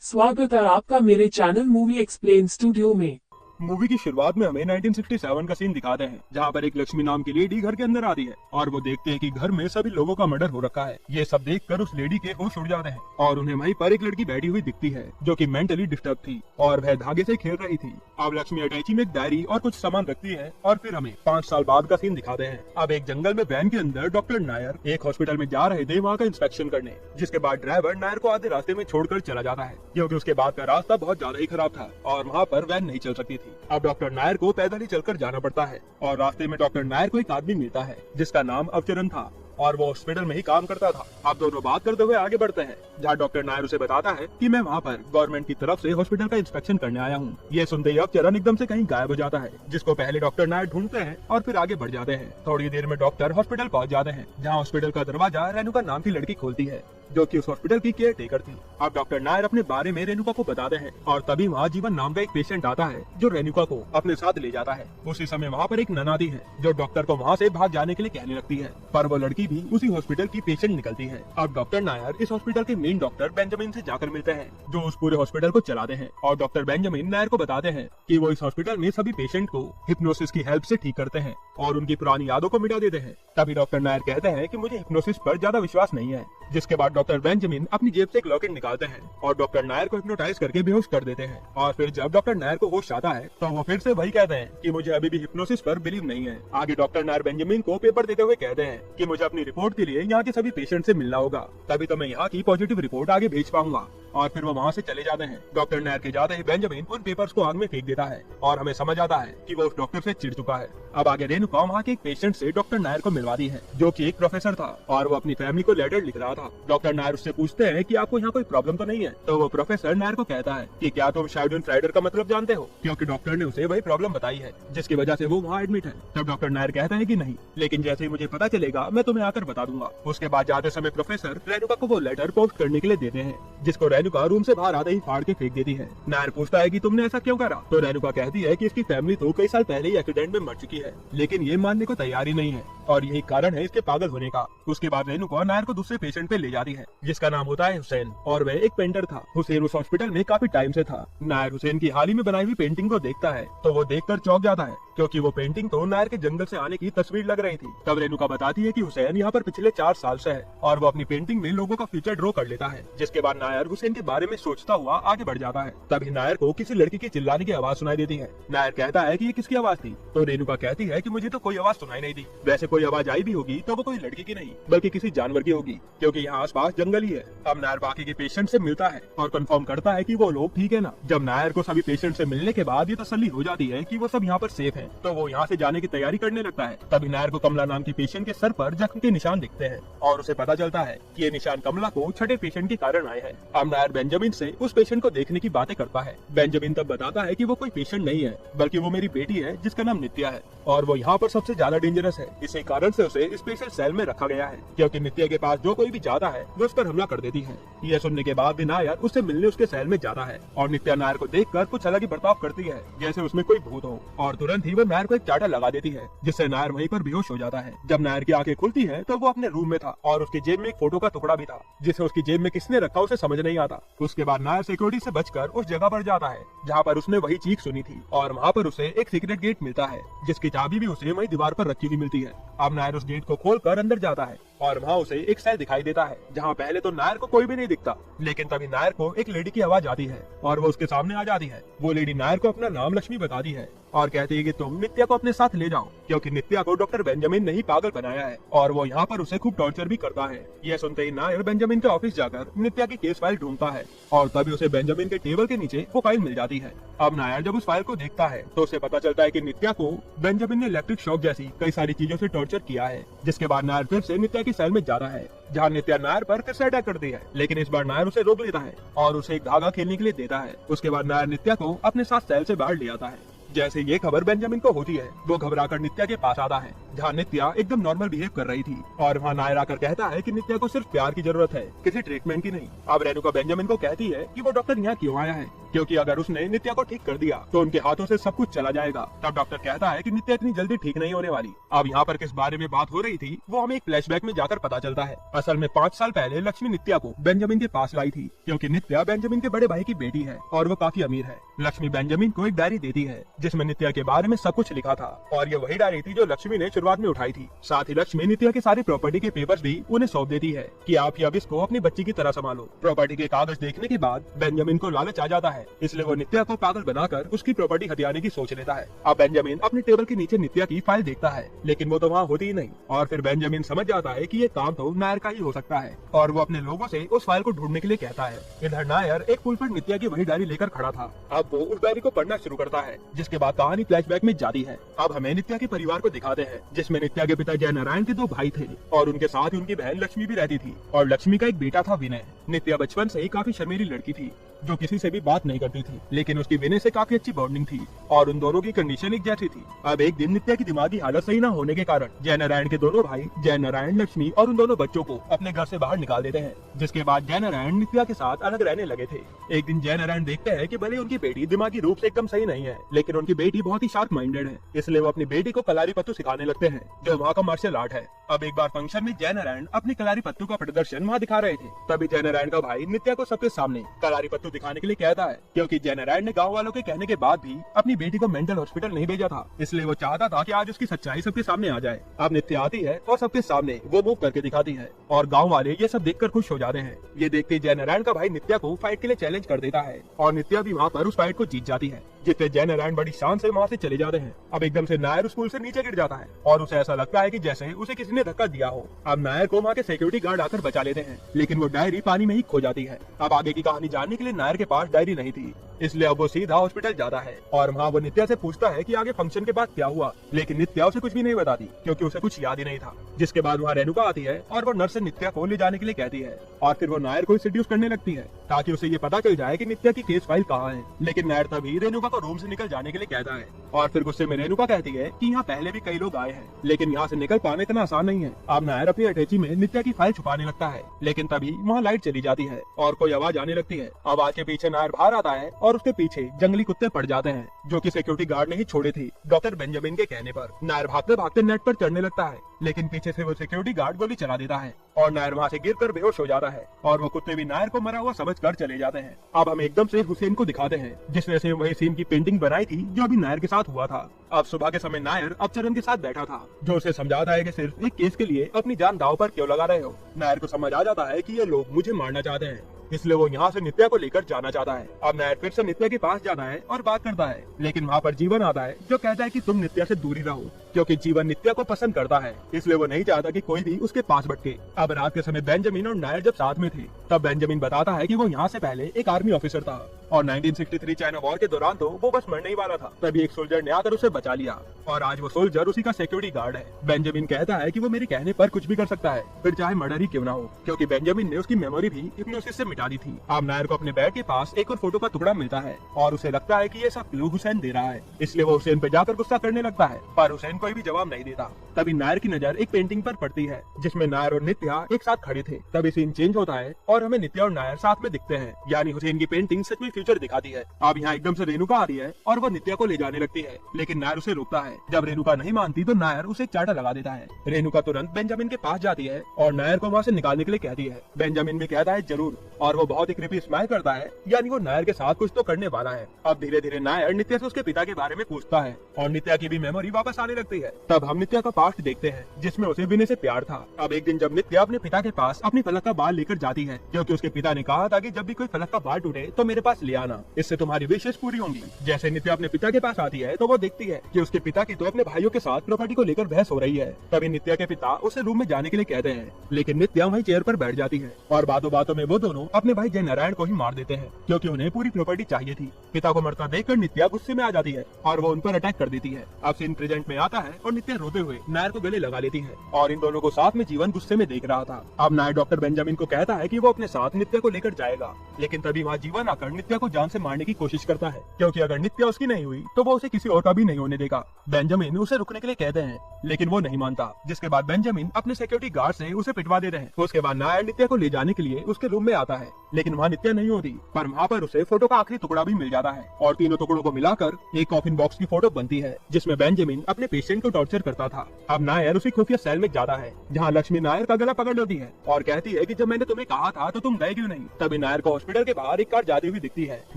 स्वागत है आपका मेरे चैनल मूवी एक्सप्लेन स्टूडियो में। मूवी की शुरुआत में हमें 1967 का सीन दिखाते हैं, जहाँ पर एक लक्ष्मी नाम की लेडी घर के अंदर आती है और वो देखते हैं कि घर में सभी लोगों का मर्डर हो रखा है। ये सब देखकर उस लेडी के होश उड़ जाते हैं और उन्हें वहीं पर एक लड़की बैठी हुई दिखती है जो कि मेंटली डिस्टर्ब थी और वह धागे से खेल रही थी। अब लक्ष्मी अटैची में एक डायरी और कुछ सामान रखती है और फिर हमें 5 साल बाद का सीन दिखाते हैं। अब एक जंगल में वैन के अंदर डॉक्टर नायर एक हॉस्पिटल में जा रहे थे वहाँ का इंस्पेक्शन करने, जिसके बाद ड्राइवर नायर को आधे रास्ते में छोड़कर चला जाता है क्योंकि उसके बाद का रास्ता बहुत ज्यादा ही खराब था और वहाँ पर वैन नहीं चल सकती थी। अब डॉक्टर नायर को पैदल ही चलकर जाना पड़ता है और रास्ते में डॉक्टर नायर को एक आदमी मिलता है जिसका नाम अवचरण था और वो हॉस्पिटल में ही काम करता था। अब दोनों बात करते हुए आगे बढ़ते हैं, जहाँ डॉक्टर नायर उसे बताता है कि मैं वहाँ पर गवर्नमेंट की तरफ से हॉस्पिटल का इंस्पेक्शन करने आया हूँ। ये सुनते ही अवचरण एकदम से कहीं गायब हो जाता है, जिसको पहले डॉक्टर नायर ढूंढते हैं और फिर आगे बढ़ जाते हैं। थोड़ी देर में डॉक्टर हॉस्पिटल पहुँच जाते हैं, जहाँ हॉस्पिटल का दरवाजा रेणुका नाम की लड़की खोलती है जो कि उस हॉस्पिटल की केयर टेकर थी। अब डॉक्टर नायर अपने बारे में रेणुका को बताते हैं और तभी वहाँ जीवन नाम का एक पेशेंट आता है जो रेणुका को अपने साथ ले जाता है। उसी समय वहाँ पर एक नन आती है जो डॉक्टर को वहाँ से भाग जाने के लिए कहने लगती है, पर वो लड़की भी उसी हॉस्पिटल की पेशेंट निकलती है। अब डॉक्टर नायर इस हॉस्पिटल के मेन डॉक्टर बेंजामिन से जाकर मिलते हैं जो उस पूरे हॉस्पिटल को चलाते हैं और डॉक्टर बेंजामिन नायर को बताते हैं कि वो इस हॉस्पिटल में सभी पेशेंट को हिप्नोसिस की हेल्प से ठीक करते हैं और उनकी पुरानी यादों को मिटा देते हैं। तभी डॉक्टर नायर कहते हैं कि मुझे हिप्नोसिस पर ज्यादा विश्वास नहीं है, जिसके बाद डॉक्टर बेंजामिन अपनी जेब से एक लॉकेट निकालते हैं और डॉक्टर नायर को हिप्नोटाइज करके बेहोश कर देते हैं। और फिर जब डॉक्टर नायर को होश आता है तो वो फिर से वही कहते हैं कि मुझे अभी भी हिप्नोसिस पर बिलीव नहीं है। आगे डॉक्टर नायर बेंजामिन को पेपर देते हुए कहते हैं कि मुझे अपनी रिपोर्ट के लिए यहाँ के सभी पेशेंट से मिलना होगा, तभी तो मैं यहाँ की पॉजिटिव रिपोर्ट आगे भेज पाऊंगा। और फिर वो वहाँ से चले जाते हैं। डॉक्टर नायर के जाते ही बेंजामिन उन पेपर्स को आग में फेंक देता है और हमें समझ आता है कि वो उस डॉक्टर से चिढ़ चुका है। अब आगे रेणुका वहाँ के एक पेशेंट से डॉक्टर नायर को मिलवाती है जो कि एक प्रोफेसर था और वो अपनी फैमिली को लेटर लिख रहा था। डॉक्टर नायर उससे पूछते हैं कि आपको यहाँ कोई प्रॉब्लम तो नहीं है, तो वो प्रोफेसर नायर को कहता है कि क्या तुम शाइडन फ्राइडर का मतलब जानते हो, क्योंकि डॉक्टर ने उसे वही प्रॉब्लम बताई है जिसकी वजह से वो वहाँ एडमिट है। तब डॉक्टर नायर कहता है कि नहीं, लेकिन जैसे ही मुझे पता चलेगा मैं तुम्हें आकर बता दूंगा। उसके बाद जाते समय प्रोफेसर रेणुका को वो लेटर पोस्ट करने के लिए देते हैं, जिसको रेणुका रूम से बाहर आते ही फाड़ के फेंक देती है। नायर पूछता है कि तुमने ऐसा क्यों करा, तो रेणुका कहती है कि इसकी फैमिली तो कई साल पहले ही एक्सीडेंट में मर चुकी है, लेकिन ये मानने को तैयार ही नहीं है और यही कारण है इसके पागल होने का। उसके बाद रेणुका नायर को दूसरे पेशेंट पे ले जाती है जिसका नाम होता है हुसैन और वह एक पेंटर था। हुसैन उस हॉस्पिटल में काफी टाइम से था। नायर हुसैन की हाल ही में बनाई हुई पेंटिंग को देखता है तो वो देखकर चौंक जाता है क्योंकि वो पेंटिंग तो नायर के जंगल से आने की तस्वीर लग रही थी। तब रेणुका बताती है कि हुसैन यहाँ पर पिछले 4 साल से है और वो अपनी पेंटिंग में लोगों का फ्यूचर ड्रॉ कर लेता है। जिसके बाद नायर हुसैन के बारे में सोचता हुआ आगे बढ़ जाता है। तभी नायर को किसी लड़की की चिल्लाने की आवाज सुनाई देती है। नायर कहता है कि ये किसकी आवाज थी, तो रेणुका कहती है कि मुझे तो कोई आवाज सुनाई नहीं दी, वैसे कोई आवाज आई भी होगी तो वो कोई लड़की की नहीं बल्कि किसी जानवर की होगी क्योंकि यहाँ आसपास जंगल ही है। अब नायर बाकी के पेशेंट से मिलता है और कंफर्म करता है कि वो लोग ठीक है ना। जब नायर को सभी पेशेंट से मिलने के बाद ये तसल्ली हो जाती है कि वो सब यहाँ पर सेफ हैं, तो वो यहाँ से जाने की तैयारी करने लगता है। तभी नायर को कमला नाम की पेशेंट के सर पर जख्म के निशान दिखते हैं और उसे पता चलता है कि ये निशान कमला को छठे पेशेंट के कारण आए हैं। अब नायर बेंजामिन से उस पेशेंट को देखने की बातें करता है। बेंजामिन तब बताता है कि वो कोई पेशेंट नहीं है बल्कि वो मेरी बेटी है जिसका नाम नित्या है और वो यहाँ पर सबसे ज्यादा डेंजरस है। इसी कारण से उसे स्पेशल सेल में रखा गया है क्योंकि नित्या के पास जो कोई भी जाता है वो उस पर हमला कर देती है। यह सुनने के बाद भी नायर उससे मिलने उसके सेल में जाता है और नित्या नायर को देखकर कुछ अलग ही बर्ताव करती है जैसे उसमें कोई भूत हो और तुरंत ही वो नायर को एक चाटा लगा देती है जिससे नायर वहीं पर बेहोश हो जाता है। जब नायर की आंखें खुलती है तो वो अपने रूम में था और उसकी जेब में एक फोटो का टुकड़ा भी था जिसे उसकी जेब में किसने रखा उसे समझ नहीं आता। उसके बाद नायर सिक्योरिटी से बचकर उस जगह पर जाता है जहाँ पर उसने वही चीख सुनी थी और वहाँ पर उसे एक सीक्रेट गेट मिलता है जिसकी चाबी भी उसे वही दीवार पर रखी हुई मिलती है। अब नायर उस गेट को खोलकर अंदर जाता है और वहाँ उसे एक सेल दिखाई देता है जहाँ पहले तो नायर को कोई भी नहीं दिखता, लेकिन तभी नायर को एक लेडी की आवाज आती है और वो उसके सामने आ जाती है। वो लेडी नायर को अपना नाम लक्ष्मी बताती है और कहती है कि तुम नित्या को अपने साथ ले जाओ क्योंकि नित्या को डॉक्टर बेंजामिन ने ही पागल बनाया है और वो यहाँ पर उसे खूब टॉर्चर भी करता है। यह सुनते ही नायर बेंजामिन के ऑफिस जाकर नित्या की केस फाइल ढूंढता है और तभी उसे बेंजामिन के टेबल के नीचे वो फाइल मिल जाती है। अब नायर जब उस फाइल को देखता है तो उसे पता चलता है कि नित्या को बेंजामिन ने इलेक्ट्रिक शॉक जैसी कई सारी चीजों से टॉर्चर किया है। जिसके बाद नायर फिर से नित्या की सेल में जाता है जहाँ नित्या नायर पर फिर से अटैक करती है, लेकिन इस बार नायर उसे रोक लेता है और उसे एक धागा खेलने के लिए देता है। उसके बाद नायर नित्या को अपने साथ सेल से बाहर ले आता है। जैसे ये खबर बेंजामिन को होती है वो घबराकर नित्या के पास आता है जहाँ नित्या एकदम नॉर्मल बिहेव कर रही थी और वहाँ नायर आकर कहता है कि नित्या को सिर्फ प्यार की जरूरत है, किसी ट्रीटमेंट की नहीं। अब रेणुका बेंजामिन को कहती है कि वो डॉक्टर यहाँ क्यों आया है क्योंकि अगर उसने नित्या को ठीक कर दिया तो उनके हाथों से सब कुछ चला जाएगा। तब डॉक्टर कहता है कि नित्या इतनी जल्दी ठीक नहीं होने वाली। अब यहाँ पर किस बारे में बात हो रही थी वो हमें एक फ्लैशबैक में जाकर पता चलता है। असल में 5 साल पहले लक्ष्मी नित्या को बेंजामिन के पास लाई थी, क्योंकि नित्या बेंजामिन के बड़े भाई की बेटी है और वो काफी अमीर है। लक्ष्मी बेंजामिन को एक डायरी देती है जिसमें नित्या के बारे में सब कुछ लिखा था, और ये वही डायरी थी जो लक्ष्मी ने शुरुआत में उठाई थी। साथ ही लक्ष्मी नित्या के सारी प्रॉपर्टी के पेपर्स भी उन्हें सौंप देती है कि आप ही अब इसको अपनी बच्ची की तरह संभालो। प्रॉपर्टी के कागज देखने के बाद बेंजामिन को लालच आ जाता है, इसलिए वो नित्या को पागल बनाकर उसकी प्रॉपर्टी हथियाने की सोच लेता है। अब बेंजामिन अपने टेबल के नीचे नित्या की फाइल देखता है, लेकिन वो तो वहाँ होती ही नहीं। और फिर बेंजामिन समझ जाता है कि ये काम तो नायर का ही हो सकता है, और वो अपने लोगों से उस फाइल को ढूंढने के लिए कहता है। इधर नायर एक पुल पर नित्या की वही डायरी लेकर खड़ा था। अब वो उस डायरी को पढ़ना शुरू करता है, जिसके बाद कहानी फ्लैशबैक में जाती है। अब हमें नित्या के परिवार को दिखाते हैं, जिसमें नित्या के पिता जय नारायण के 2 भाई थे और उनके साथ ही उनकी बहन लक्ष्मी भी रहती थी, और लक्ष्मी का एक बेटा था विनय। नित्या बचपन से ही काफी शर्मीली लड़की थी जो किसी से भी बात नहीं करती थी, लेकिन उसकी विनय से काफी अच्छी बॉन्डिंग थी और उन दोनों की कंडीशन एक जैसी थी। अब एक दिन नित्या की दिमागी हालत सही न होने के कारण जय नारायण के दोनों भाई जय नारायण, लक्ष्मी और उन दोनों बच्चों को अपने घर से बाहर निकाल देते हैं, जिसके बाद जय नारायण नित्या के साथ अलग रहने लगे थे। एक दिन जय नारायण देखते हैं कि भले उनकी बेटी दिमागी रूप से एकदम सही नहीं है, लेकिन उनकी बेटी बहुत ही शार्प माइंडेड है, इसलिए वो अपनी बेटी को कलारी पत्तू सिखाने लगते हैं, जो वहाँ का मार्शल आर्ट है। अब एक बार फंक्शन में जय नारायण अपनी कलारी पत्तू का प्रदर्शन वहाँ दिखा रहे थे, तभी जय नारायण का भाई नित्या को सबके सामने कलारी पत्तू दिखाने के लिए कहता है, क्योंकि जय नारायण ने गाँव वालों के कहने के बाद भी अपनी बेटी को मेंटल हॉस्पिटल नहीं भेजा था, इसलिए वो चाहता था कि आज उसकी सच्चाई सबके सामने आ जाए। अब नित्या आती है और सबके सामने वो मूव करके दिखाती है, और गाँव वाले ये सब देखकर खुश हो जाते हैं। ये देखते जय नारायण का भाई नित्या को फाइट के लिए चैलेंज कर देता है, और नित्या भी वहाँ पर उस फाइट को जीत जाती है, जिससे जय नारायण बड़ी शान से वहाँ से चले जाते हैं। अब एकदम से नायर उस पुल से नीचे गिर जाता है और उसे ऐसा लगता है कि जैसे उसे किसी ने धक्का दिया हो। अब नायर को वहाँ के सिक्योरिटी गार्ड आकर बचा लेते हैं, लेकिन वो डायरी पानी में ही खो जाती है। अब आगे की कहानी जानने के लिए नायर के पास डायरी नहीं थी, इसलिए अब वो सीधा हॉस्पिटल जाता है और वहाँ वो नित्या से पूछता है कि आगे फंक्शन के बाद क्या हुआ, लेकिन नित्या उसे कुछ भी नहीं बताती, क्योंकि उसे कुछ याद ही नहीं था। जिसके बाद वहाँ रेणुका आती है और वो नर्स से नित्या को ले जाने के लिए कहती है, और फिर वो नायर को सेड्यूस करने लगती है ताकि उसे ये पता चल जाए कि नित्या की केस फाइल कहाँ है। लेकिन नायर तभी रेणुका को रूम से निकल जाने के लिए कहता है, और फिर गुस्से में रेणुका कहती है कि यहाँ पहले भी कई लोग आए हैं, लेकिन यहाँ से निकल पाना इतना आसान नहीं है। अब नायर अपनी अटैची में नित्या की फाइल छुपाने लगता है, लेकिन तभी वहाँ लाइट चली जाती है और कोई आवाज आने लगती है। आवाज के पीछे नायर बाहर आता है और उसके पीछे जंगली कुत्ते पड़ जाते हैं, जो कि सिक्योरिटी गार्ड ने ही छोड़े थे डॉक्टर बेंजामिन के कहने पर। नायर भागते भागते नेट पर चढ़ने लगता है, लेकिन पीछे से वो सिक्योरिटी गार्ड गोली चला देता है और नायर वहाँ से गिरकर बेहोश हो जाता है, और वो कुत्ते भी नायर को मरा हुआ समझकर चले जाते हैं। अब हम एकदम से हुसैन को दिखाते हैं, जिसने से वही सीन की पेंटिंग बनाई थी जो अभी नायर के साथ हुआ था। अब सुबह के समय नायर अफसरन के साथ बैठा था, जो उसे समझाता है कि सिर्फ एक केस के लिए अपनी जान दांव पर क्यों लगा रहे हो। नायर को समझ आ जाता है कि ये लोग मुझे मारना चाहते हैं, इसलिए वो यहाँ से नित्या को लेकर जाना चाहता है। अब नायर फिर से नित्या के पास जाता है और बात करता है, लेकिन वहाँ पर जीवन आता है जो कहता है कि तुम नित्या से दूरी रहो, क्योंकि जीवन नित्या को पसंद करता है, इसलिए वो नहीं चाहता कि कोई भी उसके पास भटके। अब रात के समय बेंजामिन और नायर जब साथ में थे, तब बेंजामिन बताता है कि वो यहाँ से पहले एक आर्मी ऑफिसर था और 1963 चाइना वॉर के दौरान तो वो बस मरने ही वाला था, तभी एक सोल्जर ने आकर उसे बचा लिया और आज वो सोल्जर उसी का सिक्योरिटी गार्ड है। बेंजामिन कहता है कि वो मेरे कहने पर कुछ भी कर सकता है, फिर चाहे मर्डर ही क्यों ना हो, क्योंकि बेंजामिन ने उसकी मेमोरी भी हिप्नोसिस से मिटा दी थी। अब नायर को अपने बेड के पास एक और फोटो का टुकड़ा मिलता है और उसे लगता है कि ये सब क्लू हुसैन दे रहा है, इसलिए वो हुसैन पे जाकर गुस्सा करने लगता है, पर हुसैन कोई भी जवाब नहीं देता। तभी नायर की नजर एक पेंटिंग पर पड़ती है जिसमें नायर और नित्या एक साथ खड़े थे। तभी सीन चेंज होता है और हमें नित्या और नायर साथ में दिखते हैं, यानी हुसैन की पेंटिंग सच में फ्यूचर दिखाती है। अब यहाँ एकदम से रेणुका आती है और वो नित्या को ले जाने लगती है, लेकिन नायर उसे रोकता है। जब रेणुका नहीं मानती तो नायर उसे चाटा लगा देता है। रेणुका तुरंत बेंजामिन के पास जाती है और नायर को वहाँ से निकालने के लिए कहती है। बेंजामिन भी कहता है जरूर, और वो बहुत ही क्रीपी स्माइल करता है, यानी वो नायर के साथ कुछ तो करने वाला है। अब धीरे धीरे नायर नित्या से उसके पिता के बारे में पूछता है और नित्या की भी मेमोरी वापस आने लगती है। तब हम नित्या का पास्ट देखते हैं जिसमें उसे विनय से प्यार था। अब एक दिन जब नित्या अपने पिता के पास अपनी फलक का बाल लेकर जाती है, क्योंकि उसके पिता ने कहा था कि जब भी कोई फलक का बाल टूटे तो मेरे पास ले आना, इससे तुम्हारी विशेष पूरी होंगी। जैसे नित्या अपने पिता के पास आती है तो वो देखती है कि उसके पिता की तो अपने भाइयों के साथ प्रॉपर्टी को लेकर बहस हो रही है। तभी नित्या के पिता उसे रूम में जाने के लिए कहते हैं, लेकिन नित्या वहीं चेयर पर बैठ जाती है और बातों बातों में वो दोनों अपने भाई जय नारायण को ही मार देते हैं, क्योंकि उन्हें पूरी प्रॉपर्टी चाहिए थी। पिता को मरता देखकर नित्या गुस्से में आ जाती है और वो उन पर अटैक कर देती है। अब सीन प्रेजेंट में आता है और नित्या रोते हुए नायर को गले लगा लेती है और इन दोनों को साथ में जीवन गुस्से में देख रहा था। अब नायर डॉक्टर बेंजामिन को कहता है कि वो अपने साथ नित्या को लेकर जाएगा, लेकिन तभी वहाँ जीवन आकर नित्या को जान से मारने की कोशिश करता है, क्योंकि अगर नित्या उसकी नहीं हुई तो वो उसे किसी और का भी नहीं होने देगा। बेंजामिन उसे रुकने के लिए कहते हैं, लेकिन वो नहीं मानता, जिसके बाद बेंजामिन अपने सिक्योरिटी गार्ड से उसे पिटवा देते हैं। उसके बाद नायर नित्या को ले जाने के लिए उसके रूम में आता है, लेकिन वहाँ नित्या नहीं होती, पर वहाँ पर उसे फोटो का आखिरी टुकड़ा भी मिल जाता है और तीनों टुकड़ों को मिलाकर एक कॉफिन बॉक्स की फोटो बनती है जिसमें बेंजामिन अपने पेशेंट को टॉर्चर करता था। अब नायर उसी खुफिया सेल में जाता है जहाँ लक्ष्मी नायर का गला पकड़ लेती है और कहती है कि जब मैंने तुम्हें कहा था तो तुम गए क्यों नहीं। तभी नायर को हॉस्पिटल के बाहर एक कार जाती हुई दिखती है।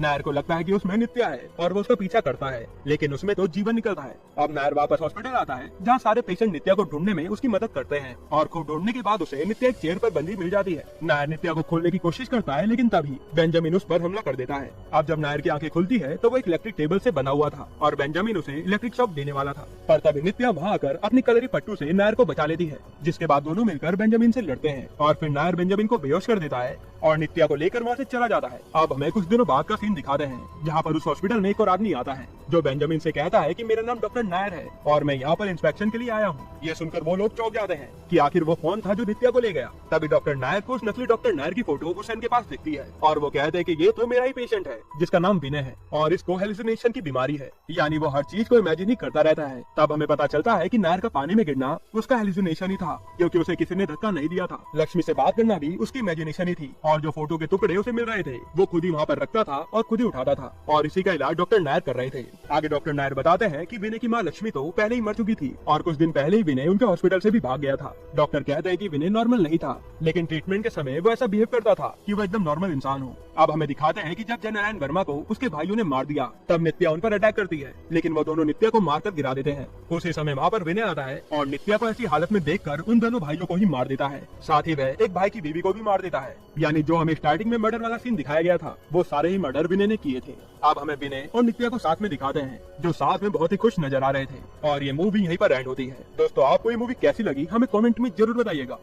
नायर को लगता है कि उसमें नित्या है और वो उसका पीछा करता है, लेकिन उसमें तो जीवन निकलता है। अब नायर वापस हॉस्पिटल आता है जहाँ सारे पेशेंट नित्या को ढूंढने में उसकी मदद करते हैं और खूब ढूंढने के बाद उसे नित्या एक चेयर पर बंदी मिल जाती है। नायर नित्या को खोलने की कोशिश करता है, लेकिन तभी बेंजामिन उस पर हमला कर देता है। अब जब नायर की आंखें खुलती है तो वो एक इलेक्ट्रिक टेबल से बना हुआ था और बेंजामिन उसे इलेक्ट्रिक शॉक देने वाला था, पर तभी नित्या वहाँ आकर अपनी कलरी पट्टू से नायर को बचा लेती है, जिसके बाद दोनों मिलकर बेंजामिन से लड़ते हैं और फिर नायर बेंजामिन को बेहोश कर देता है और नित्या को लेकर वहाँ से चला जाता है। अब हमें कुछ दिनों बाद का सीन दिखाते हैं जहाँ पर उस हॉस्पिटल में एक और आदमी आता है जो बेंजामिन से कहता है कि मेरा नाम डॉक्टर नायर है और मैं यहाँ पर इंस्पेक्शन के लिए आया हूँ। ये सुनकर वो लोग चौंक जाते हैं कि आखिर वो कौन था जो नित्या को ले गया। तभी डॉक्टर नायर को उस नकली डॉक्टर नायर की फोटो हुसैन के पास दिखती है और वो कहते हैं कि ये तो मेरा ही पेशेंट है जिसका नाम विनय है और इसको हेलुसिनेशन की बीमारी है, यानी वो हर चीज को इमेजिन ही करता रहता है। तब हमें पता चलता है कि नायर का पानी में गिरना उसका हेलुसिनेशन ही था, क्योंकि उसे किसी ने धक्का नहीं दिया था। लक्ष्मी से बात करना भी उसकी इमेजिनेशन ही थी और जो फोटो के टुकड़े उसे मिल रहे थे वो खुद ही वहाँ पर रखता था और खुद ही उठाता था और इसी का इलाज डॉक्टर नायर कर रहे थे। आगे डॉक्टर नायर बताते हैं कि विनय की माँ लक्ष्मी तो पहले ही मर चुकी थी और कुछ दिन पहले ही विनय उनके हॉस्पिटल से भी भाग गया था। डॉक्टर कहते हैं कि विनय नॉर्मल नहीं था, लेकिन ट्रीटमेंट के समय वो ऐसा बिहेव करता था कि वो एकदम नॉर्मल इंसान हो। अब हमें दिखाते हैं कि जब जय नारायण वर्मा को उसके भाइयों ने मार दिया तब नित्या उन पर अटैक करती है, लेकिन वो दोनों नित्या को मारकर गिरा देते हैं। उसी समय वहाँ पर विनय आता है और नित्या को ऐसी हालत में देखकर उन दोनों भाइयों को ही मार देता है। साथ ही वह एक भाई की बीवी को भी मार देता है, यानी जो हमें स्टार्टिंग में मर्डर वाला सीन दिखाया गया था वो सारे ही मर्डर विनय ने किए थे। अब हमें विनय और नित्या को साथ में दिखाते हैं जो साथ में बहुत ही खुश नजर आ रहे थे और ये मूवी यहीं पर एंड होती है। दोस्तों, आपको ये मूवी कैसी लगी हमें कमेंट में जरूर बताइएगा।